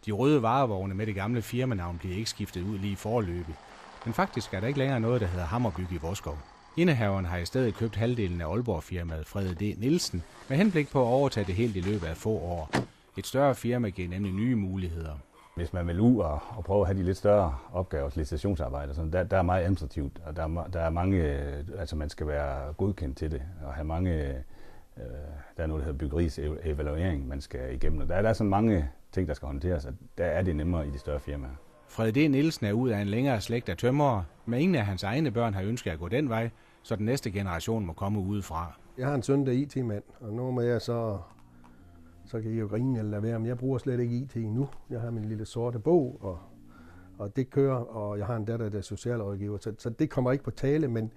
De røde varevogne med det gamle firmanavn bliver ikke skiftet ud lige foreløbig. Men faktisk er der ikke længere noget, der hedder Hammerbyg i Vodskov. Indehaveren har i stedet købt halvdelen af Aalborg-firmaet Frede D. Nielsen med henblik på at overtage det helt i løbet af få år. Et større firma giver nemlig nye muligheder. Hvis man vil ud og prøve at have de lidt større opgaver, licitationsarbejde, der er meget administrativt, og der er mange, altså man skal være godkendt til det, og have mange, der er noget, der hedder byggeriets evaluering, man skal igennem. Og der er sådan mange ting, der skal håndteres, og der er det nemmere i de større firmaer. Frede D. Nielsen er ud af en længere slægt af tømrere, men ingen af hans egne børn har ønsket at gå den vej, så den næste generation må komme udefra. Jeg har en søn, der er IT-mand, og nu må jeg så kan I jo grine eller lade være, men jeg bruger slet ikke IT nu. Jeg har min lille sorte bog, og det kører, og jeg har en datter, der er socialrådgiver, så det kommer ikke på tale, men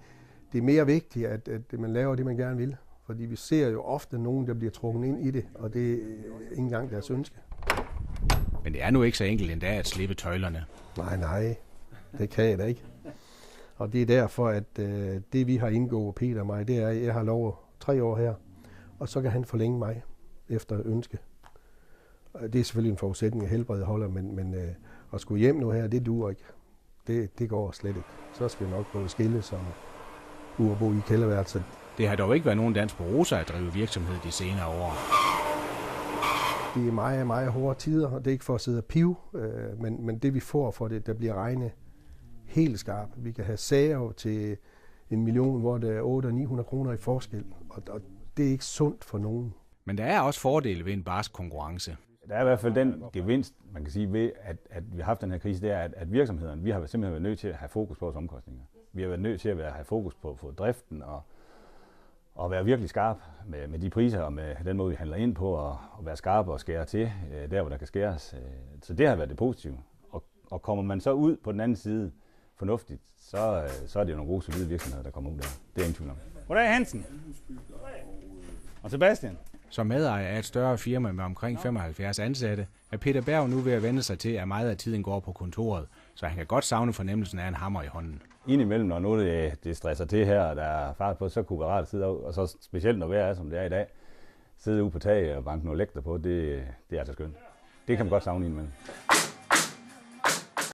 det er mere vigtigt, at man laver det, man gerne vil. Fordi vi ser jo ofte nogen, der bliver trukket ind i det, og det er ikke engang deres ønske. Men det er nu ikke så enkelt endda at slippe tøjlerne. Nej, det kan jeg da ikke. Og det er derfor, at det vi har indgået, Peter og mig, det er, at jeg har lov 3 år her, og så kan han forlænge mig efter ønske. Det er selvfølgelig en forudsætning, at helbredet holder, men at skulle hjem nu her, det duer ikke. Det går slet ikke. Så skal vi nok både skille som ud og bo i kælderværelset. Det har dog ikke været nogen dans på roser at drive virksomhed de senere år. Det er meget, meget hårde tider, og det er ikke for at sidde og pive, men det vi får for det, der bliver regnet helt skarpt. Vi kan have sager til 1 million, hvor der er 800-900 kroner i forskel, og det er ikke sundt for nogen. Men der er også fordele ved en barsk konkurrence. Der er i hvert fald den gevinst, man kan sige, ved at vi har haft den her krise, det er, at virksomhederne, vi har simpelthen været nødt til at have fokus på vores omkostninger. Vi har været nødt til at have fokus på driften og være virkelig skarp med de priser og med den måde, vi handler ind på, og være skarp og skære til der, hvor der kan skæres. Så det har været det positive. Og kommer man så ud på den anden side fornuftigt, så er det jo nogle gode, solide virksomheder, der kommer ud der. Det er ingen tvivl om. Goddag Hansen. Og Sebastian. Som medejer af et større firma med omkring 75 ansatte, er Peter Berg nu ved at vende sig til, at meget af tiden går på kontoret, så han kan godt savne fornemmelsen af en hammer i hånden. Indimellem, når noget det stresser til her, og der er fart på, så kunne det være rart at sidde og så specielt når vejret er, som det er i dag, sidde ude på taget og banke nogle lægter på, det er altså skønt. Det kan man godt savne indimellem.